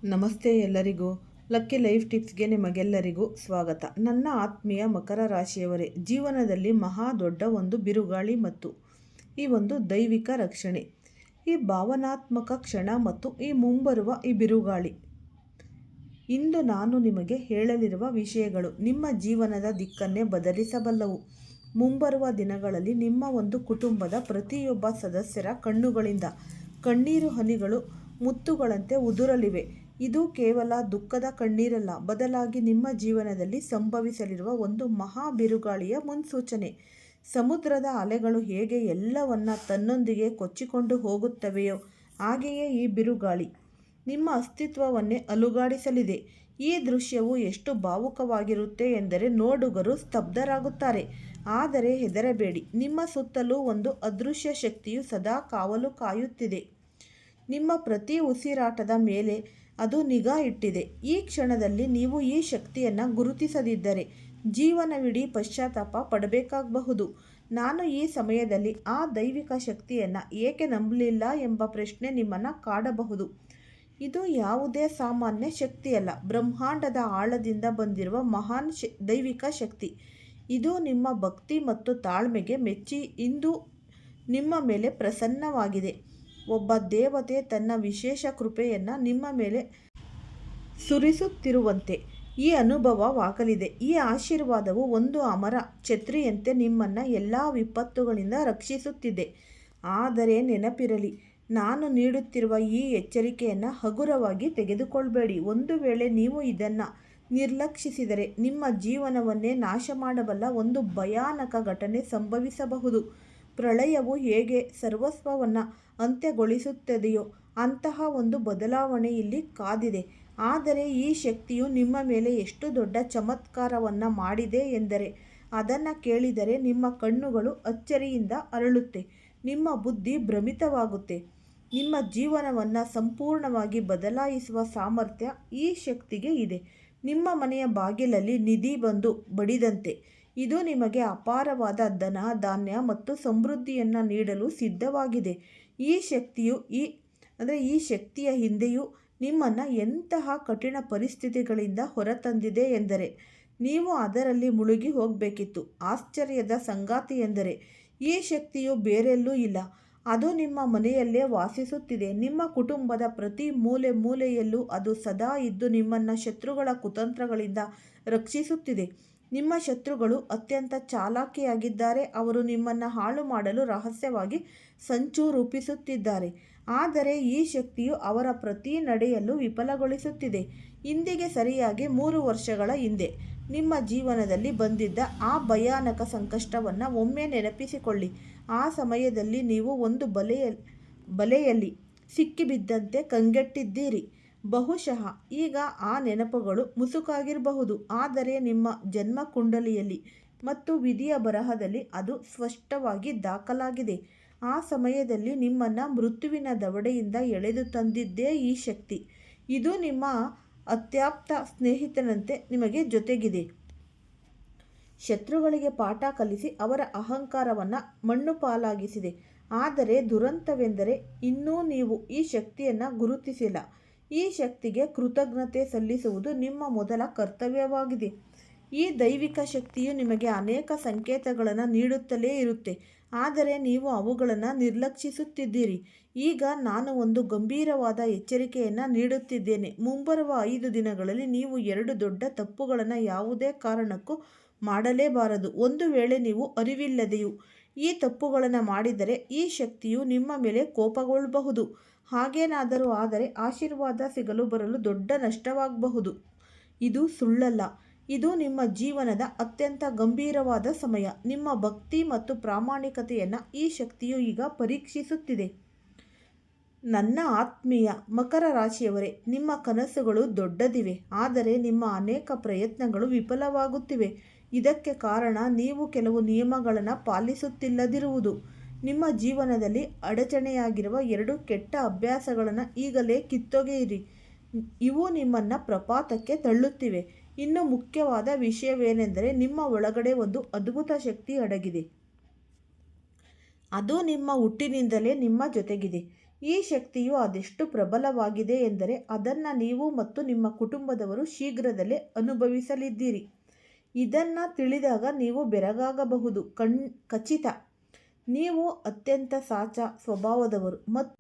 ನಮಸ್ತೆ ಎಲ್ಲರಿಗೂ. Lucky life ಟಿಪ್ಸ್ಗೆ ನಿಮಗೆಲ್ಲರಿಗೂ ಸ್ವಾಗತ. ನನ್ನ ಆತ್ಮೀಯ ಮಕರ ರಾಶಿಯವರೇ, ಜೀವನದಲ್ಲಿ ಮಹಾ ದೊಡ್ಡ ಒಂದು ಬಿರುಗಾಳಿ ಮತ್ತು ಈ ಒಂದು ದೈವಿಕ ರಕ್ಷಣೆ, ಈ ಭಾವನಾತ್ಮಕ ಕ್ಷಣ ಮತ್ತು ಈ ಮುಂಬರುವ ಈ ಬಿರುಗಾಳಿ. ಇಂದು ನಾನು ನಿಮಗೆ ಹೇಳಲಿರುವ ವಿಷಯಗಳು ನಿಮ್ಮ ಜೀವನದ ದಿಕ್ಕನ್ನೇ ಬದಲಿಸಬಲ್ಲವು. ಮುಂಬರುವ ದಿನಗಳಲ್ಲಿ ನಿಮ್ಮ ಒಂದು ಕುಟುಂಬದ ಪ್ರತಿಯೊಬ್ಬ ಸದಸ್ಯರ ಕಣ್ಣುಗಳಿಂದ ಕಣ್ಣೀರು ಹನಿಗಳು ಮುತ್ತುಗಳಂತೆ ಉದುರಲಿವೆ. ಇದು ಕೇವಲ ದುಃಖದ ಕಣ್ಣೀರಲ್ಲ, ಬದಲಾಗಿ ನಿಮ್ಮ ಜೀವನದಲ್ಲಿ ಸಂಭವಿಸಲಿರುವ ಒಂದು ಮಹಾ ಬಿರುಗಾಳಿಯ ಮುನ್ಸೂಚನೆ. ಸಮುದ್ರದ ಅಲೆಗಳು ಹೇಗೆ ಎಲ್ಲವನ್ನ ತನ್ನೊಂದಿಗೆ ಕೊಚ್ಚಿಕೊಂಡು ಹೋಗುತ್ತವೆಯೋ ಹಾಗೆಯೇ ಈ ಬಿರುಗಾಳಿ ನಿಮ್ಮ ಅಸ್ತಿತ್ವವನ್ನೇ ಅಲುಗಾಡಿಸಲಿದೆ. ಈ ದೃಶ್ಯವು ಎಷ್ಟು ಭಾವುಕವಾಗಿರುತ್ತೆ ಎಂದರೆ ನೋಡುಗರು ಸ್ತಬ್ಧರಾಗುತ್ತಾರೆ. ಆದರೆ ಹೆದರಬೇಡಿ, ನಿಮ್ಮ ಸುತ್ತಲೂ ಒಂದು ಅದೃಶ್ಯ ಶಕ್ತಿಯು ಸದಾ ಕಾವಲು ಕಾಯುತ್ತಿದೆ. ನಿಮ್ಮ ಪ್ರತಿ ಉಸಿರಾಟದ ಮೇಲೆ ಅದು ನಿಗಾ ಇಟ್ಟಿದೆ. ಈ ಕ್ಷಣದಲ್ಲಿ ನೀವು ಈ ಶಕ್ತಿಯನ್ನು ಗುರುತಿಸದಿದ್ದರೆ ಜೀವನವಿಡೀ ಪಶ್ಚಾತ್ತಾಪ ಪಡಬೇಕಾಗಬಹುದು. ನಾನು ಈ ಸಮಯದಲ್ಲಿ ಆ ದೈವಿಕ ಶಕ್ತಿಯನ್ನು ಏಕೆ ನಂಬಲಿಲ್ಲ ಎಂಬ ಪ್ರಶ್ನೆ ನಿಮ್ಮನ್ನು ಕಾಡಬಹುದು. ಇದು ಯಾವುದೇ ಸಾಮಾನ್ಯ ಶಕ್ತಿಯಲ್ಲ, ಬ್ರಹ್ಮಾಂಡದ ಆಳದಿಂದ ಬಂದಿರುವ ಮಹಾನ್ ದೈವಿಕ ಶಕ್ತಿ. ಇದು ನಿಮ್ಮ ಭಕ್ತಿ ಮತ್ತು ತಾಳ್ಮೆಗೆ ಮೆಚ್ಚಿ ಇಂದು ನಿಮ್ಮ ಮೇಲೆ ಪ್ರಸನ್ನವಾಗಿದೆ. ಒಬ್ಬ ದೇವತೆ ತನ್ನ ವಿಶೇಷ ಕೃಪೆಯನ್ನು ನಿಮ್ಮ ಮೇಲೆ ಸುರಿಸುತ್ತಿರುವಂತೆ ಈ ಅನುಭವವಾಗಲಿದೆ. ಈ ಆಶೀರ್ವಾದವು ಒಂದು ಅಮರ ಛತ್ರಿಯಂತೆ ನಿಮ್ಮನ್ನು ಎಲ್ಲ ವಿಪತ್ತುಗಳಿಂದ ರಕ್ಷಿಸುತ್ತಿದೆ. ಆದರೆ ನೆನಪಿರಲಿ, ನಾನು ನೀಡುತ್ತಿರುವ ಈ ಎಚ್ಚರಿಕೆಯನ್ನು ಹಗುರವಾಗಿ ತೆಗೆದುಕೊಳ್ಬೇಡಿ. ಒಂದು ವೇಳೆ ನೀವು ಇದನ್ನು ನಿರ್ಲಕ್ಷಿಸಿದರೆ ನಿಮ್ಮ ಜೀವನವನ್ನೇ ನಾಶ ಮಾಡಬಲ್ಲ ಒಂದು ಭಯಾನಕ ಘಟನೆ ಸಂಭವಿಸಬಹುದು. ಪ್ರಳಯವು ಹೇಗೆ ಸರ್ವಸ್ವವನ್ನು ಅಂತ್ಯಗೊಳಿಸುತ್ತದೆಯೋ ಅಂತಹ ಒಂದು ಬದಲಾವಣೆ ಇಲ್ಲಿ ಕಾದಿದೆ. ಆದರೆ ಈ ಶಕ್ತಿಯು ನಿಮ್ಮ ಮೇಲೆ ಎಷ್ಟು ದೊಡ್ಡ ಚಮತ್ಕಾರವನ್ನು ಮಾಡಿದೆ ಎಂದರೆ ಅದನ್ನು ಕೇಳಿದರೆ ನಿಮ್ಮ ಕಣ್ಣುಗಳು ಅಚ್ಚರಿಯಿಂದ ಅರಳುತ್ತೆ, ನಿಮ್ಮ ಬುದ್ಧಿ ಭ್ರಮಿತವಾಗುತ್ತೆ. ನಿಮ್ಮ ಜೀವನವನ್ನು ಸಂಪೂರ್ಣವಾಗಿ ಬದಲಾಯಿಸುವ ಸಾಮರ್ಥ್ಯ ಈ ಶಕ್ತಿಗೆ ಇದೆ. ನಿಮ್ಮ ಮನೆಯ ಬಾಗಿಲಲ್ಲಿ ನಿಧಿ ಬಂದು ಬಡಿದಂತೆ ಇದು ನಿಮಗೆ ಅಪಾರವಾದ ಧನ, ಧಾನ್ಯ ಮತ್ತು ಸಮೃದ್ಧಿಯನ್ನು ನೀಡಲು ಸಿದ್ಧವಾಗಿದೆ. ಈ ಶಕ್ತಿಯ ಹಿಂದೆಯೂ ನಿಮ್ಮನ್ನು ಎಂತಹ ಕಠಿಣ ಪರಿಸ್ಥಿತಿಗಳಿಂದ ಹೊರತಂದಿದೆ ಎಂದರೆ ನೀವು ಅದರಲ್ಲಿ ಮುಳುಗಿ ಹೋಗಬೇಕಿತ್ತು. ಆಶ್ಚರ್ಯದ ಸಂಗಾತಿ ಎಂದರೆ ಈ ಶಕ್ತಿಯು ಬೇರೆಲ್ಲೂ ಇಲ್ಲ, ಅದು ನಿಮ್ಮ ಮನೆಯಲ್ಲೇ ವಾಸಿಸುತ್ತಿದೆ. ನಿಮ್ಮ ಕುಟುಂಬದ ಪ್ರತಿ ಮೂಲೆಯಲ್ಲೂ ಅದು ಸದಾ ಇದ್ದು ನಿಮ್ಮನ್ನು ಶತ್ರುಗಳ ಕುತಂತ್ರಗಳಿಂದ ರಕ್ಷಿಸುತ್ತಿದೆ. ನಿಮ್ಮ ಶತ್ರುಗಳು ಅತ್ಯಂತ ಚಾಲಾಕಿಯಾಗಿದ್ದಾರೆ. ಅವರು ನಿಮ್ಮನ್ನು ಹಾಳು ಮಾಡಲು ರಹಸ್ಯವಾಗಿ ಸಂಚು ರೂಪಿಸುತ್ತಿದ್ದಾರೆ. ಆದರೆ ಈ ಶಕ್ತಿಯು ಅವರ ಪ್ರತಿ ನಡೆಯಲು ವಿಫಲಗೊಳಿಸುತ್ತಿದೆ. ಇಂದಿಗೆ ಸರಿಯಾಗಿ 3 ವರ್ಷಗಳ ಹಿಂದೆ ನಿಮ್ಮ ಜೀವನದಲ್ಲಿ ಬಂದಿದ್ದ ಆ ಭಯಾನಕ ಸಂಕಷ್ಟವನ್ನು ಒಮ್ಮೆ ನೆನಪಿಸಿಕೊಳ್ಳಿ. ಆ ಸಮಯದಲ್ಲಿ ನೀವು ಒಂದು ಬಲೆಯಲ್ಲಿ ಸಿಕ್ಕಿಬಿದ್ದಂತೆ ಕಂಗೆಟ್ಟಿದ್ದೀರಿ. ಬಹುಶಃ ಈಗ ಆ ನೆನಪುಗಳು ಮುಸುಕಾಗಿರಬಹುದು, ಆದರೆ ನಿಮ್ಮ ಜನ್ಮ ಕುಂಡಲಿಯಲ್ಲಿ ಮತ್ತು ವಿಧಿಯ ಬರಹದಲ್ಲಿ ಅದು ಸ್ಪಷ್ಟವಾಗಿ ದಾಖಲಾಗಿದೆ. ಆ ಸಮಯದಲ್ಲಿ ನಿಮ್ಮನ್ನು ಮೃತ್ಯುವಿನ ದವಡೆಯಿಂದ ಎಳೆದು ತಂದಿದ್ದೇ ಈ ಶಕ್ತಿ. ಇದು ನಿಮ್ಮ ಅತ್ಯಾಪ್ತ ಸ್ನೇಹಿತನಂತೆ ನಿಮಗೆ ಜೊತೆಗಿದೆ. ಶತ್ರುಗಳಿಗೆ ಪಾಠ ಕಲಿಸಿ ಅವರ ಅಹಂಕಾರವನ್ನು ಮಣ್ಣು ಪಾಲಾಗಿಸಿದೆ. ಆದರೆ ದುರಂತವೆಂದರೆ ಇನ್ನೂ ನೀವು ಈ ಶಕ್ತಿಯನ್ನು ಗುರುತಿಸಿಲ್ಲ. ಈ ಶಕ್ತಿಗೆ ಕೃತಜ್ಞತೆ ಸಲ್ಲಿಸುವುದು ನಿಮ್ಮ ಮೊದಲ ಕರ್ತವ್ಯವಾಗಿದೆ. ಈ ದೈವಿಕ ಶಕ್ತಿಯು ನಿಮಗೆ ಅನೇಕ ಸಂಕೇತಗಳನ್ನು ನೀಡುತ್ತಲೇ ಇರುತ್ತೆ, ಆದರೆ ನೀವು ಅವುಗಳನ್ನು ನಿರ್ಲಕ್ಷಿಸುತ್ತಿದ್ದೀರಿ. ಈಗ ನಾನು ಒಂದು ಗಂಭೀರವಾದ ಎಚ್ಚರಿಕೆಯನ್ನು ನೀಡುತ್ತಿದ್ದೇನೆ. ಮುಂಬರುವ 5 ದಿನಗಳಲ್ಲಿ ನೀವು 2 ದೊಡ್ಡ ತಪ್ಪುಗಳನ್ನು ಯಾವುದೇ ಕಾರಣಕ್ಕೂ ಮಾಡಲೇಬಾರದು. ಒಂದು ವೇಳೆ ನೀವು ಅರಿವಿಲ್ಲದೆಯೂ ಈ ತಪ್ಪುಗಳನ್ನು ಮಾಡಿದರೆ ಈ ಶಕ್ತಿಯು ನಿಮ್ಮ ಮೇಲೆ ಕೋಪಗೊಳ್ಳಬಹುದು. ಹಾಗೇನಾದರೂ ಆದರೆ ಆಶೀರ್ವಾದ ಸಿಗಲು ಬರಲು ದೊಡ್ಡ ನಷ್ಟವಾಗಬಹುದು. ಇದು ಸುಳ್ಳಲ್ಲ, ಇದು ನಿಮ್ಮ ಜೀವನದ ಅತ್ಯಂತ ಗಂಭೀರವಾದ ಸಮಯ. ನಿಮ್ಮ ಭಕ್ತಿ ಮತ್ತು ಪ್ರಾಮಾಣಿಕತೆಯನ್ನು ಈ ಶಕ್ತಿಯು ಈಗ ಪರೀಕ್ಷಿಸುತ್ತಿದೆ. ನನ್ನ ಆತ್ಮೀಯ ಮಕರ ರಾಶಿಯವರೇ, ನಿಮ್ಮ ಕನಸುಗಳು ದೊಡ್ಡದಿವೆ, ಆದರೆ ನಿಮ್ಮ ಅನೇಕ ಪ್ರಯತ್ನಗಳು ವಿಫಲವಾಗುತ್ತಿವೆ. ಇದಕ್ಕೆ ಕಾರಣ ನೀವು ಕೆಲವು ನಿಯಮಗಳನ್ನು ಪಾಲಿಸುತ್ತಿಲ್ಲದಿರುವುದು. ನಿಮ್ಮ ಜೀವನದಲ್ಲಿ ಅಡಚಣೆಯಾಗಿರುವ 2 ಕೆಟ್ಟ ಅಭ್ಯಾಸಗಳನ್ನು ಈಗಲೇ ಕಿತ್ತೊಗೆಯಿರಿ. ಇವು ನಿಮ್ಮನ್ನು ಪ್ರಪಾತಕ್ಕೆ ತಳ್ಳುತ್ತಿವೆ. ಇನ್ನು ಮುಖ್ಯವಾದ ವಿಷಯವೇನೆಂದರೆ ನಿಮ್ಮ ಒಳಗಡೆ ಒಂದು ಅದ್ಭುತ ಶಕ್ತಿ ಅಡಗಿದೆ. ಅದು ನಿಮ್ಮ ಹುಟ್ಟಿನಿಂದಲೇ ನಿಮ್ಮ ಜೊತೆಗಿದೆ. ಈ ಶಕ್ತಿಯು ಅದೆಷ್ಟು ಪ್ರಬಲವಾಗಿದೆ ಎಂದರೆ ಅದನ್ನು ನೀವು ಮತ್ತು ನಿಮ್ಮ ಕುಟುಂಬದವರು ಶೀಘ್ರದಲ್ಲೇ ಅನುಭವಿಸಲಿದ್ದೀರಿ. ಇದನ್ನು ತಿಳಿದಾಗ ನೀವು ಬೆರಗಾಗಬಹುದು. ಖಚಿತ. ನೀವು ಅತ್ಯಂತ ಸಾಚಾ ಸ್ವಭಾವದವರು ಮತ್ತು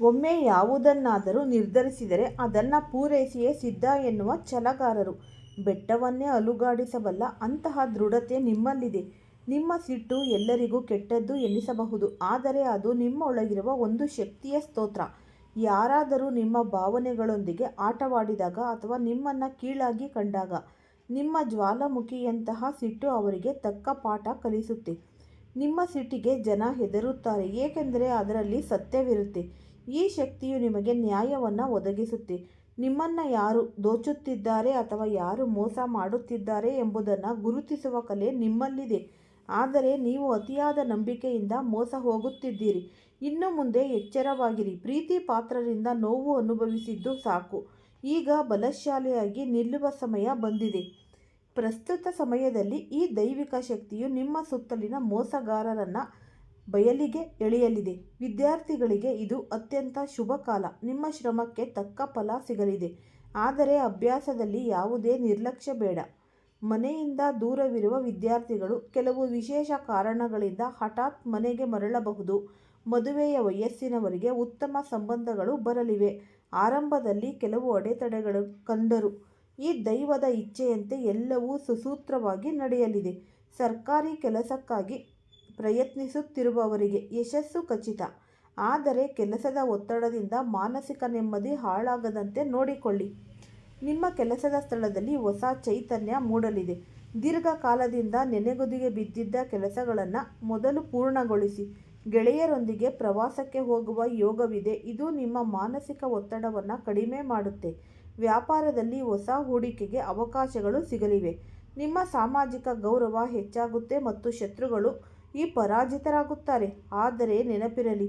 ಒಮ್ಮೆ ಯಾವುದನ್ನಾದರೂ ನಿರ್ಧರಿಸಿದರೆ ಅದನ್ನು ಪೂರೈಸಿಯೇ ಸಿದ್ಧ ಎನ್ನುವ ಛಲಗಾರರು. ಬೆಟ್ಟವನ್ನೇ ಅಲುಗಾಡಿಸಬಲ್ಲ ಅಂತಹ ದೃಢತೆ ನಿಮ್ಮಲ್ಲಿದೆ. ನಿಮ್ಮ ಸಿಟ್ಟು ಎಲ್ಲರಿಗೂ ಕೆಟ್ಟದ್ದು ಎನ್ನಿಸಬಹುದು, ಆದರೆ ಅದು ನಿಮ್ಮ ಒಳಗಿರುವ ಒಂದು ಶಕ್ತಿಯ ಸ್ತೋತ್ರ. ಯಾರಾದರೂ ನಿಮ್ಮ ಭಾವನೆಗಳೊಂದಿಗೆ ಆಟವಾಡಿದಾಗ ಅಥವಾ ನಿಮ್ಮನ್ನು ಕೀಳಾಗಿ ಕಂಡಾಗ ನಿಮ್ಮ ಜ್ವಾಲಾಮುಖಿಯಂತಹ ಸಿಟ್ಟು ಅವರಿಗೆ ತಕ್ಕ ಪಾಠ ಕಲಿಸುತ್ತೆ. ನಿಮ್ಮ ಸಿಟ್ಟಿಗೆ ಜನ ಹೆದರುತ್ತಾರೆ, ಏಕೆಂದರೆ ಅದರಲ್ಲಿ ಸತ್ಯವಿರುತ್ತೆ. ಈ ಶಕ್ತಿಯು ನಿಮಗೆ ನ್ಯಾಯವನ್ನು ಒದಗಿಸುತ್ತೆ. ನಿಮ್ಮನ್ನು ಯಾರು ದೋಚುತ್ತಿದ್ದಾರೆ ಅಥವಾ ಯಾರು ಮೋಸ ಮಾಡುತ್ತಿದ್ದಾರೆ ಎಂಬುದನ್ನು ಗುರುತಿಸುವ ಕಲೆ ನಿಮ್ಮಲ್ಲಿದೆ. ಆದರೆ ನೀವು ಅತಿಯಾದ ನಂಬಿಕೆಯಿಂದ ಮೋಸ ಹೋಗುತ್ತಿದ್ದೀರಿ. ಇನ್ನು ಮುಂದೆ ಎಚ್ಚರವಾಗಿರಿ. ಪ್ರೀತಿ ಪಾತ್ರರಿಂದ ನೋವು ಅನುಭವಿಸಿದ್ದು ಸಾಕು. ಈಗ ಬಲಶಾಲಿಯಾಗಿ ನಿಲ್ಲುವ ಸಮಯ ಬಂದಿದೆ. ಪ್ರಸ್ತುತ ಸಮಯದಲ್ಲಿ ಈ ದೈವಿಕ ಶಕ್ತಿಯು ನಿಮ್ಮ ಸುತ್ತಲಿನ ಮೋಸಗಾರರನ್ನು ಬಯಲಿಗೆ ಎಳೆಯಲಿದೆ. ವಿದ್ಯಾರ್ಥಿಗಳಿಗೆ ಇದು ಅತ್ಯಂತ ಶುಭ ಕಾಲ. ನಿಮ್ಮ ಶ್ರಮಕ್ಕೆ ತಕ್ಕ ಫಲ ಸಿಗಲಿದೆ. ಆದರೆ ಅಭ್ಯಾಸದಲ್ಲಿ ಯಾವುದೇ ನಿರ್ಲಕ್ಷ್ಯ ಬೇಡ. ಮನೆಯಿಂದ ದೂರವಿರುವ ವಿದ್ಯಾರ್ಥಿಗಳು ಕೆಲವು ವಿಶೇಷ ಕಾರಣಗಳಿಂದ ಹಠಾತ್ ಮನೆಗೆ ಮರಳಬಹುದು. ಮದುವೆಯ ವಯಸ್ಸಿನವರಿಗೆ ಉತ್ತಮ ಸಂಬಂಧಗಳು ಬರಲಿವೆ. ಆರಂಭದಲ್ಲಿ ಕೆಲವು ಅಡೆತಡೆಗಳು ಕಂಡರೂ ಈ ದೈವದ ಇಚ್ಛೆಯಂತೆ ಎಲ್ಲವೂ ಸುಸೂತ್ರವಾಗಿ ನಡೆಯಲಿದೆ. ಸರ್ಕಾರಿ ಕೆಲಸಕ್ಕಾಗಿ ಪ್ರಯತ್ನಿಸುತ್ತಿರುವವರಿಗೆ ಯಶಸ್ಸು ಖಚಿತ. ಆದರೆ ಕೆಲಸದ ಒತ್ತಡದಿಂದ ಮಾನಸಿಕ ನೆಮ್ಮದಿ ಹಾಳಾಗದಂತೆ ನೋಡಿಕೊಳ್ಳಿ. ನಿಮ್ಮ ಕೆಲಸದ ಸ್ಥಳದಲ್ಲಿ ಹೊಸ ಚೈತನ್ಯ ಮೂಡಲಿದೆ. ದೀರ್ಘಕಾಲದಿಂದ ನೆನೆಗುದಿಗೆ ಬಿದ್ದಿದ್ದ ಕೆಲಸಗಳನ್ನು ಮೊದಲು ಪೂರ್ಣಗೊಳಿಸಿ. ಗೆಳೆಯರೊಂದಿಗೆ ಪ್ರವಾಸಕ್ಕೆ ಹೋಗುವ ಯೋಗವಿದೆ. ಇದು ನಿಮ್ಮ ಮಾನಸಿಕ ಒತ್ತಡವನ್ನು ಕಡಿಮೆ ಮಾಡುತ್ತೆ. ವ್ಯಾಪಾರದಲ್ಲಿ ಹೊಸ ಹೂಡಿಕೆಗೆ ಅವಕಾಶಗಳು ಸಿಗಲಿವೆ. ನಿಮ್ಮ ಸಾಮಾಜಿಕ ಗೌರವ ಹೆಚ್ಚಾಗುತ್ತೆ ಮತ್ತು ಶತ್ರುಗಳು ಪರಾಜಿತರಾಗುತ್ತಾರೆ. ಆದರೆ ನೆನಪಿರಲಿ,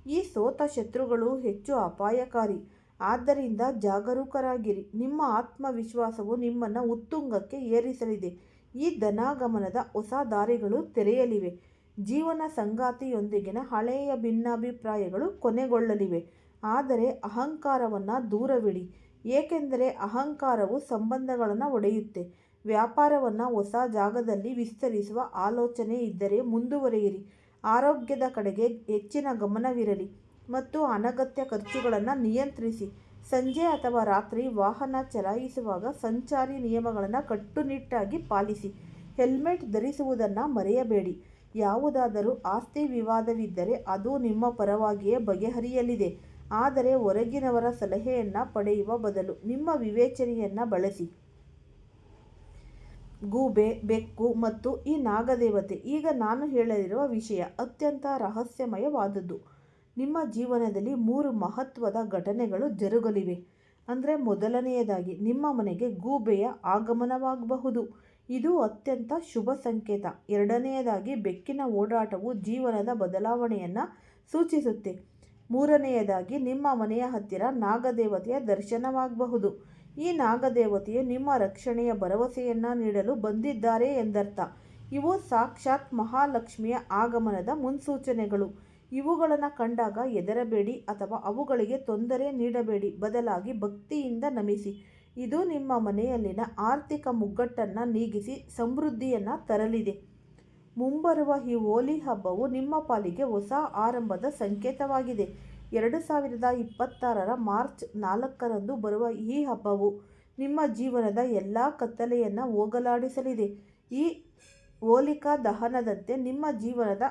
ಈ ಸೋತ ಶತ್ರುಗಳು ಹೆಚ್ಚು ಅಪಾಯಕಾರಿ. ಆದ್ದರಿಂದ ಜಾಗರೂಕರಾಗಿರಿ. ನಿಮ್ಮ ಆತ್ಮವಿಶ್ವಾಸವು ನಿಮ್ಮನ್ನು ಉತ್ತುಂಗಕ್ಕೆ ಏರಿಸಲಿದೆ. ಈ ಧನಾಗಮನದ ಹೊಸ ದಾರಿಗಳು ತೆರೆಯಲಿವೆ. ಜೀವನ ಸಂಗಾತಿಯೊಂದಿಗಿನ ಹಳೆಯ ಭಿನ್ನಾಭಿಪ್ರಾಯಗಳು ಕೊನೆಗೊಳ್ಳಲಿವೆ. ಆದರೆ ಅಹಂಕಾರವನ್ನು ದೂರವಿಡಿ, ಏಕೆಂದರೆ ಅಹಂಕಾರವು ಸಂಬಂಧಗಳನ್ನು ಒಡೆಯುತ್ತೆ. ವ್ಯಾಪಾರವನ್ನು ಹೊಸ ಜಾಗದಲ್ಲಿ ವಿಸ್ತರಿಸುವ ಆಲೋಚನೆ ಇದ್ದರೆ ಮುಂದುವರಿಯಿರಿ. ಆರೋಗ್ಯದ ಕಡೆಗೆ ಹೆಚ್ಚಿನ ಗಮನವಿರಲಿ ಮತ್ತು ಅನಗತ್ಯ ಖರ್ಚುಗಳನ್ನು ನಿಯಂತ್ರಿಸಿ. ಸಂಜೆ ಅಥವಾ ರಾತ್ರಿ ವಾಹನ ಚಲಾಯಿಸುವಾಗ ಸಂಚಾರಿ ನಿಯಮಗಳನ್ನು ಕಟ್ಟುನಿಟ್ಟಾಗಿ ಪಾಲಿಸಿ. ಹೆಲ್ಮೆಟ್ ಧರಿಸುವುದನ್ನು ಮರೆಯಬೇಡಿ. ಯಾವುದಾದರೂ ಆಸ್ತಿ ವಿವಾದವಿದ್ದರೆ ಅದು ನಿಮ್ಮ ಪರವಾಗಿಯೇ ಬಗೆಹರಿಯಲಿದೆ. ಆದರೆ ಹೊರಗಿನವರ ಸಲಹೆಯನ್ನು ಪಡೆಯುವ ಬದಲು ನಿಮ್ಮ ವಿವೇಚನೆಯನ್ನು ಬಳಸಿ. ಗೂಬೆ, ಬೆಕ್ಕು ಮತ್ತು ಈ ನಾಗದೇವತೆ. ಈಗ ನಾನು ಹೇಳಲಿರುವ ವಿಷಯ ಅತ್ಯಂತ ರಹಸ್ಯಮಯವಾದದ್ದು. ನಿಮ್ಮ ಜೀವನದಲ್ಲಿ 3 ಮಹತ್ವದ ಘಟನೆಗಳು ಜರುಗಲಿವೆ. ಅಂದರೆ ಮೊದಲನೆಯದಾಗಿ ನಿಮ್ಮ ಮನೆಗೆ ಗೂಬೆಯ ಆಗಮನವಾಗಬಹುದು. ಇದು ಅತ್ಯಂತ ಶುಭ ಸಂಕೇತ. ಎರಡನೆಯದಾಗಿ ಬೆಕ್ಕಿನ ಓಡಾಟವು ಜೀವನದ ಬದಲಾವಣೆಯನ್ನು ಸೂಚಿಸುತ್ತೆ. ಮೂರನೆಯದಾಗಿ ನಿಮ್ಮ ಮನೆಯ ಹತ್ತಿರ ನಾಗದೇವತೆಯ ದರ್ಶನವಾಗಬಹುದು. ಈ ನಾಗದೇವತೆಯು ನಿಮ್ಮ ರಕ್ಷಣೆಯ ಭರವಸೆಯನ್ನು ನೀಡಲು ಬಂದಿದ್ದಾರೆ ಎಂದರ್ಥ. ಇವು ಸಾಕ್ಷಾತ್ ಮಹಾಲಕ್ಷ್ಮಿಯ ಆಗಮನದ ಮುನ್ಸೂಚನೆಗಳು. ಇವುಗಳನ್ನು ಕಂಡಾಗ ಹೆದರಬೇಡಿ ಅಥವಾ ಅವುಗಳಿಗೆ ತೊಂದರೆ ನೀಡಬೇಡಿ. ಬದಲಾಗಿ ಭಕ್ತಿಯಿಂದ ನಮಿಸಿ. ಇದು ನಿಮ್ಮ ಮನೆಯಲ್ಲಿನ ಆರ್ಥಿಕ ಮುಗ್ಗಟ್ಟನ್ನು ನೀಗಿಸಿ ಸಮೃದ್ಧಿಯನ್ನು ತರಲಿದೆ. ಮುಂಬರುವ ಈ ಹೋಲಿ ಹಬ್ಬವು ನಿಮ್ಮ ಪಾಲಿಗೆ ಹೊಸ ಆರಂಭದ ಸಂಕೇತವಾಗಿದೆ. 2026ರ ಮಾರ್ಚ್ 4ರಂದು ಬರುವ ಈ ಹಬ್ಬವು ನಿಮ್ಮ ಜೀವನದ ಎಲ್ಲ ಕತ್ತಲೆಯನ್ನು ಹೋಗಲಾಡಿಸಲಿದೆ. ಈ ಹೋಲಿಕಾ ದಹನದಂತೆ ನಿಮ್ಮ ಜೀವನದ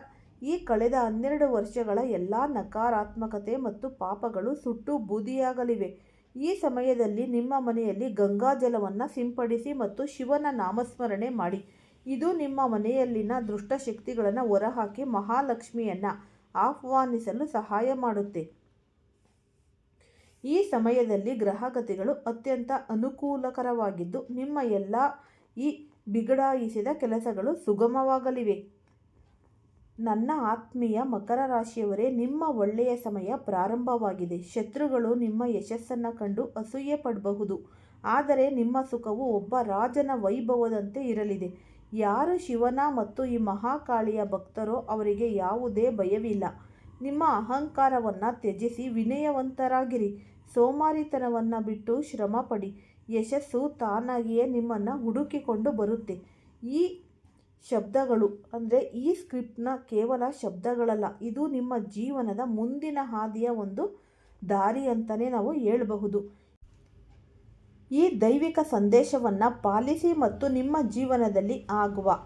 ಈ ಕಳೆದ 12 ವರ್ಷಗಳ ಎಲ್ಲ ನಕಾರಾತ್ಮಕತೆ ಮತ್ತು ಪಾಪಗಳು ಸುಟ್ಟು ಬೂದಿಯಾಗಲಿವೆ. ಈ ಸಮಯದಲ್ಲಿ ನಿಮ್ಮ ಮನೆಯಲ್ಲಿ ಗಂಗಾಜಲವನ್ನು ಸಿಂಪಡಿಸಿ ಮತ್ತು ಶಿವನ ನಾಮಸ್ಮರಣೆ ಮಾಡಿ. ಇದು ನಿಮ್ಮ ಮನೆಯಲ್ಲಿನ ದುಷ್ಟಶಕ್ತಿಗಳನ್ನು ಹೊರಹಾಕಿ ಮಹಾಲಕ್ಷ್ಮಿಯನ್ನು ಆಹ್ವಾನಿಸಲು ಸಹಾಯ ಮಾಡುತ್ತೆ. ಈ ಸಮಯದಲ್ಲಿ ಗ್ರಹಗತಿಗಳು ಅತ್ಯಂತ ಅನುಕೂಲಕರವಾಗಿದ್ದು ನಿಮ್ಮ ಎಲ್ಲ ಈ ಬಿಗಡಾಯಿಸಿದ ಕೆಲಸಗಳು ಸುಗಮವಾಗಲಿವೆ. ನನ್ನ ಆತ್ಮೀಯ ಮಕರ ರಾಶಿಯವರೇ, ನಿಮ್ಮ ಒಳ್ಳೆಯ ಸಮಯ ಪ್ರಾರಂಭವಾಗಿದೆ. ಶತ್ರುಗಳು ನಿಮ್ಮ ಯಶಸ್ಸನ್ನು ಕಂಡು ಅಸೂಯೆ ಪಡಬಹುದು, ಆದರೆ ನಿಮ್ಮ ಸುಖವು ಒಬ್ಬ ರಾಜನ ವೈಭವದಂತೆ ಇರಲಿದೆ. ಯಾರು ಶಿವನ ಮತ್ತು ಈ ಮಹಾಕಾಳಿಯ ಭಕ್ತರೋ ಅವರಿಗೆ ಯಾವುದೇ ಭಯವಿಲ್ಲ. ನಿಮ್ಮ ಅಹಂಕಾರವನ್ನು ತ್ಯಜಿಸಿ ವಿನಯವಂತರಾಗಿರಿ. ಸೋಮಾರಿತನವನ್ನು ಬಿಟ್ಟು ಶ್ರಮ ಪಡಿ. ಯಶಸ್ಸು ತಾನಾಗಿಯೇ ನಿಮ್ಮನ್ನು ಹುಡುಕಿಕೊಂಡು ಬರುತ್ತೆ. ಈ ಶಬ್ದಗಳು ಅಂದರೆ ಈ ಸ್ಕ್ರಿಪ್ಟ್ನ ಕೇವಲ ಶಬ್ದಗಳಲ್ಲ, ಇದು ನಿಮ್ಮ ಜೀವನದ ಮುಂದಿನ ಹಾದಿಯ ಒಂದು ದಾರಿ ಅಂತಲೇ ನಾವು ಹೇಳಬಹುದು. ಈ ದೈವಿಕ ಸಂದೇಶವನ್ನು ಪಾಲಿಸಿ ಮತ್ತು ನಿಮ್ಮ ಜೀವನದಲ್ಲಿ ಆಗುವ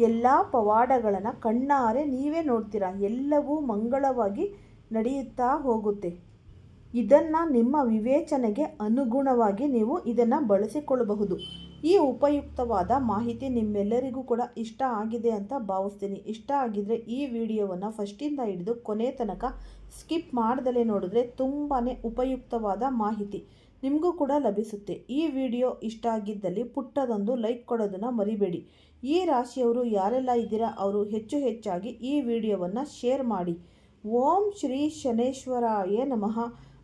ಎಲ್ಲ ಪವಾಡಗಳನ್ನು ಕಣ್ಣಾರೆ ನೀವೇ ನೋಡ್ತೀರಾ. ಎಲ್ಲವೂ ಮಂಗಳವಾಗಿ ನಡೆಯುತ್ತಾ ಹೋಗುತ್ತೆ. ಇದನ್ನು ನಿಮ್ಮ ವಿವೇಚನೆಗೆ ಅನುಗುಣವಾಗಿ ನೀವು ಇದನ್ನು ಬಳಸಿಕೊಳ್ಳಬಹುದು. ಈ ಉಪಯುಕ್ತವಾದ ಮಾಹಿತಿ ನಿಮ್ಮೆಲ್ಲರಿಗೂ ಕೂಡ ಇಷ್ಟ ಆಗಿದೆ ಅಂತ ಭಾವಿಸ್ತೀನಿ. ಇಷ್ಟ ಆಗಿದ್ದರೆ ಈ ವಿಡಿಯೋವನ್ನು ಫಸ್ಟಿಂದ ಹಿಡಿದು ಕೊನೆ ತನಕ ಸ್ಕಿಪ್ ಮಾಡ್ದಲೇ ನೋಡಿದ್ರೆ ತುಂಬಾ ಉಪಯುಕ್ತವಾದ ಮಾಹಿತಿ ನಿಮಗೂ ಕೂಡ ಲಭಿಸುತ್ತೆ. ಈ ವಿಡಿಯೋ ಇಷ್ಟ ಆಗಿದ್ದಲ್ಲಿ ಪುಟ್ಟದೊಂದು ಲೈಕ್ ಕೊಡೋದನ್ನು ಮರಿಬೇಡಿ. ಈ ರಾಶಿಯವರು ಯಾರೆಲ್ಲ ಇದ್ದೀರಾ ಅವರು ಹೆಚ್ಚಾಗಿ ಈ ವಿಡಿಯೋವನ್ನು ಶೇರ್ ಮಾಡಿ. ಓಂ ಶ್ರೀ ಶನೇಶ್ವರಾಯ ನಮಃ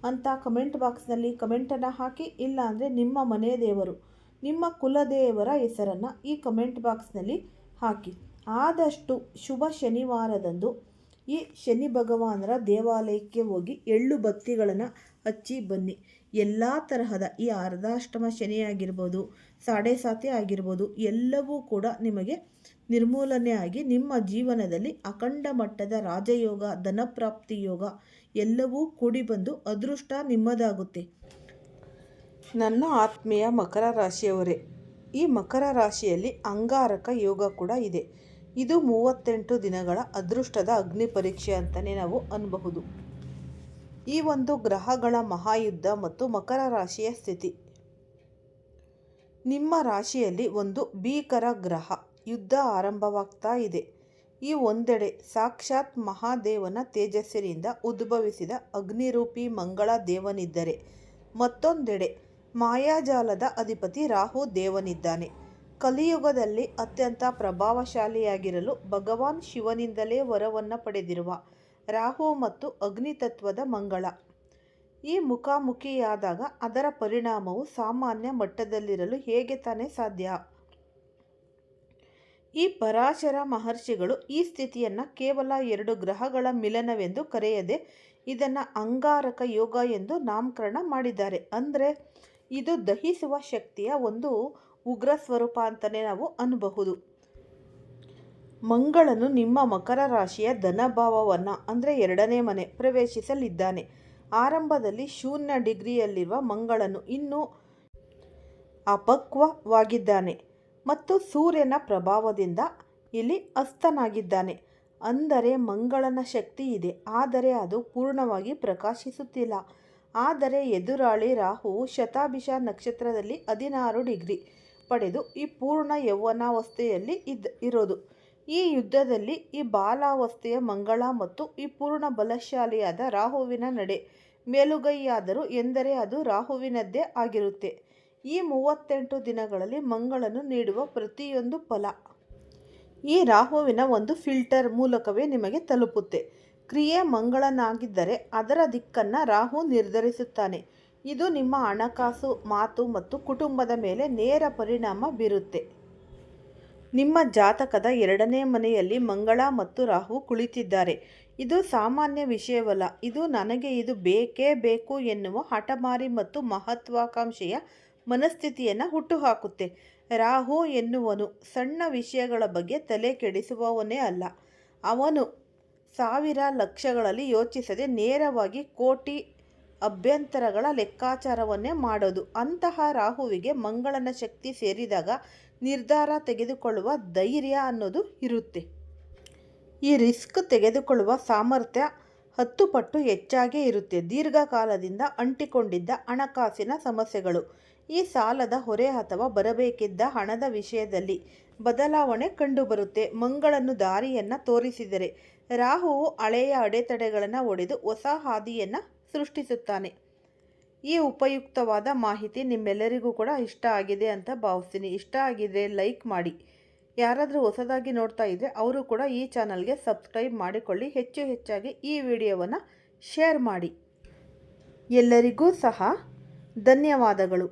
ಅಂತ ಕಮೆಂಟ್ ಬಾಕ್ಸ್ನಲ್ಲಿ ಕಮೆಂಟನ್ನು ಹಾಕಿ. ಇಲ್ಲಾಂದರೆ ನಿಮ್ಮ ಮನೆ ದೇವರು, ನಿಮ್ಮ ಕುಲದೇವರ ಹೆಸರನ್ನು ಈ ಕಮೆಂಟ್ ಬಾಕ್ಸ್ನಲ್ಲಿ ಹಾಕಿ. ಆದಷ್ಟು ಶುಭ ಶನಿವಾರದಂದು ಈ ಶನಿ ಭಗವಾನರ ದೇವಾಲಯಕ್ಕೆ ಹೋಗಿ ಎಳ್ಳು ಬತ್ತಿಗಳನ್ನು ಹಚ್ಚಿ ಬನ್ನಿ. ಎಲ್ಲ ತರಹದ ಈ ಅರ್ಧಾಷ್ಟಮ ಶನಿ ಆಗಿರ್ಬೋದು, ಸಾಡೆ ಸಾತಿ ಆಗಿರ್ಬೋದು, ಎಲ್ಲವೂ ಕೂಡ ನಿಮಗೆ ನಿರ್ಮೂಲನೆ ಆಗಿ ನಿಮ್ಮ ಜೀವನದಲ್ಲಿ ಅಖಂಡ ಮಟ್ಟದ ರಾಜಯೋಗ, ಧನಪ್ರಾಪ್ತಿ ಯೋಗ ಎಲ್ಲವೂ ಕೂಡಿ ಬಂದು ಅದೃಷ್ಟ ನಿಮ್ಮದಾಗುತ್ತೆ. ನನ್ನ ಆತ್ಮೀಯ ಮಕರ ರಾಶಿಯವರೇ, ಈ ಮಕರ ರಾಶಿಯಲ್ಲಿ ಅಂಗಾರಕ ಯೋಗ ಕೂಡ ಇದೆ. ಇದು 38 ದಿನಗಳ ಅದೃಷ್ಟದ ಅಗ್ನಿ ಪರೀಕ್ಷೆ ಅಂತಲೇ ನಾವು ಅನ್ನಬಹುದು. ಈ ಒಂದು ಗ್ರಹಗಳ ಮಹಾಯುದ್ಧ ಮತ್ತು ಮಕರ ರಾಶಿಯ ಸ್ಥಿತಿ. ನಿಮ್ಮ ರಾಶಿಯಲ್ಲಿ ಒಂದು ಭೀಕರ ಗ್ರಹ ಯುದ್ಧ ಆರಂಭವಾಗ್ತಾ ಇದೆ. ಈ ಒಂದೆಡೆ ಸಾಕ್ಷಾತ್ ಮಹಾದೇವನ ತೇಜಸ್ಸಿನಿಂದ ಉದ್ಭವಿಸಿದ ಅಗ್ನಿರೂಪಿ ಮಂಗಳ ದೇವನಿದ್ದರೆ, ಮತ್ತೊಂದೆಡೆ ಮಾಯಾಜಾಲದ ಅಧಿಪತಿ ರಾಹು ದೇವನಿದ್ದಾನೆ. ಕಲಿಯುಗದಲ್ಲಿ ಅತ್ಯಂತ ಪ್ರಭಾವಶಾಲಿಯಾಗಿರಲು ಭಗವಾನ್ ಶಿವನಿಂದಲೇ ವರವನ್ನು ಪಡೆದಿರುವ ರಾಹು ಮತ್ತು ಅಗ್ನಿತತ್ವದ ಮಂಗಳ ಈ ಮುಖಾಮುಖಿಯಾದಾಗ ಅದರ ಪರಿಣಾಮವು ಸಾಮಾನ್ಯ ಮಟ್ಟದಲ್ಲಿರಲು ಹೇಗೆ ತಾನೇ ಸಾಧ್ಯ? ಈ ಪರಾಶರ ಮಹರ್ಷಿಗಳು ಈ ಸ್ಥಿತಿಯನ್ನು ಕೇವಲ 2 ಗ್ರಹಗಳ ಮಿಲನವೆಂದು ಕರೆಯದೆ ಇದನ್ನು ಅಂಗಾರಕ ಯೋಗ ಎಂದು ನಾಮಕರಣ ಮಾಡಿದ್ದಾರೆ. ಅಂದರೆ ಇದು ದಹಿಸುವ ಶಕ್ತಿಯ ಒಂದು ಉಗ್ರ ಸ್ವರೂಪ ಅಂತಲೇ ನಾವು ಅನ್ನಬಹುದು. ಮಂಗಳನು ನಿಮ್ಮ ಮಕರ ರಾಶಿಯ ಧನಭಾವವನ್ನು ಅಂದರೆ 2ನೇ ಮನೆ ಪ್ರವೇಶಿಸಲಿದ್ದಾನೆ. ಆರಂಭದಲ್ಲಿ 0 ಡಿಗ್ರಿಯಲ್ಲಿರುವ ಮಂಗಳನು ಇನ್ನೂ ಅಪಕ್ವವಾಗಿದ್ದಾನೆ ಮತ್ತು ಸೂರ್ಯನ ಪ್ರಭಾವದಿಂದ ಇಲ್ಲಿ ಅಸ್ತನಾಗಿದ್ದಾನೆ. ಅಂದರೆ ಮಂಗಳನ ಶಕ್ತಿ ಇದೆ, ಆದರೆ ಅದು ಪೂರ್ಣವಾಗಿ ಪ್ರಕಾಶಿಸುತ್ತಿಲ್ಲ. ಆದರೆ ಎದುರಾಳಿ ರಾಹುವು ಶತಾಭಿಷ ನಕ್ಷತ್ರದಲ್ಲಿ 16 ಡಿಗ್ರಿ ಪಡೆದು ಈ ಪೂರ್ಣ ಯೌವನಾವಸ್ಥೆಯಲ್ಲಿ ಇರೋದು. ಈ ಯುದ್ಧದಲ್ಲಿ ಈ ಬಾಲಾವಸ್ಥೆಯ ಮಂಗಳ ಮತ್ತು ಈ ಪೂರ್ಣ ಬಲಶಾಲಿಯಾದ ರಾಹುವಿನ ನಡೆ ಮೇಲುಗೈಯಾದರೂ ಎಂದರೆ ಅದು ರಾಹುವಿನದ್ದೇ ಆಗಿರುತ್ತೆ. ಈ 38 ದಿನಗಳಲ್ಲಿ ಮಂಗಳನು ನೀಡುವ ಪ್ರತಿಯೊಂದು ಫಲ ಈ ರಾಹುವಿನ ಒಂದು ಫಿಲ್ಟರ್ ಮೂಲಕವೇ ನಿಮಗೆ ತಲುಪುತ್ತೆ. ಕ್ರಿಯೆ ಮಂಗಳನಾಗಿದ್ದರೆ ಅದರ ದಿಕ್ಕನ್ನು ರಾಹು ನಿರ್ಧರಿಸುತ್ತಾನೆ. ಇದು ನಿಮ್ಮ ಹಣಕಾಸು, ಮಾತು ಮತ್ತು ಕುಟುಂಬದ ಮೇಲೆ ನೇರ ಪರಿಣಾಮ ಬೀರುತ್ತೆ. ನಿಮ್ಮ ಜಾತಕದ 2ನೇ ಮನೆಯಲ್ಲಿ ಮಂಗಳ ಮತ್ತು ರಾಹು ಕುಳಿತಿದ್ದಾರೆ. ಇದು ಸಾಮಾನ್ಯ ವಿಷಯವಲ್ಲ. ಇದು ನನಗೆ ಇದು ಬೇಕೇ ಬೇಕು ಎನ್ನುವ ಹಠಮಾರಿ ಮತ್ತು ಮಹತ್ವಾಕಾಂಕ್ಷೆಯ ಮನಸ್ಥಿತಿಯನ್ನು ಹುಟ್ಟುಹಾಕುತ್ತೆ. ರಾಹು ಎನ್ನುವನು ಸಣ್ಣ ವಿಷಯಗಳ ಬಗ್ಗೆ ತಲೆ ಕೆಡಿಸುವವನೇ ಅಲ್ಲ. ಅವನು 1000 ಲಕ್ಷಗಳಲ್ಲಿ ಯೋಚಿಸದೆ ನೇರವಾಗಿ ಕೋಟಿ ಅಭ್ಯಂತರಗಳ ಲೆಕ್ಕಾಚಾರವನ್ನೇ ಮಾಡೋದು. ಅಂತಹ ರಾಹುವಿಗೆ ಮಂಗಳನ ಶಕ್ತಿ ಸೇರಿದಾಗ ನಿರ್ಧಾರ ತೆಗೆದುಕೊಳ್ಳುವ ಧೈರ್ಯ ಅನ್ನೋದು ಇರುತ್ತೆ. ಈ ರಿಸ್ಕ್ ತೆಗೆದುಕೊಳ್ಳುವ ಸಾಮರ್ಥ್ಯ 10 ಪಟ್ಟು ಹೆಚ್ಚಾಗೇ ಇರುತ್ತೆ. ದೀರ್ಘಕಾಲದಿಂದ ಅಂಟಿಕೊಂಡಿದ್ದ ಹಣಕಾಸಿನ ಸಮಸ್ಯೆಗಳು, ಈ ಸಾಲದ ಹೊರೆ ಅಥವಾ ಬರಬೇಕಿದ್ದ ಹಣದ ವಿಷಯದಲ್ಲಿ ಬದಲಾವಣೆ ಕಂಡುಬರುತ್ತೆ. ಮಂಗಳನು ದಾರಿಯನ್ನು ತೋರಿಸಿದರೆ ರಾಹುವು ಹಳೆಯ ಅಡೆತಡೆಗಳನ್ನು ಒಡೆದು ಹೊಸ ಹಾದಿಯನ್ನು ಸೃಷ್ಟಿಸುತ್ತಾನೆ. ಈ ಉಪಯುಕ್ತವಾದ ಮಾಹಿತಿ ನಿಮ್ಮೆಲ್ಲರಿಗೂ ಕೂಡ ಇಷ್ಟ ಆಗಿದೆ ಅಂತ ಭಾವಿಸ್ತೀನಿ. ಇಷ್ಟ ಆಗಿದ್ರೆ ಲೈಕ್ ಮಾಡಿ. ಯಾರಾದರೂ ಹೊಸದಾಗಿ ನೋಡ್ತಾ ಇದ್ದರೆ ಅವರು ಕೂಡ ಈ ಚಾನಲ್ಗೆ ಸಬ್ಸ್ಕ್ರೈಬ್ ಮಾಡಿಕೊಳ್ಳಿ. ಹೆಚ್ಚಾಗಿ ಈ ವಿಡಿಯೋವನ್ನು ಶೇರ್ ಮಾಡಿ. ಎಲ್ಲರಿಗೂ ಸಹ ಧನ್ಯವಾದಗಳು.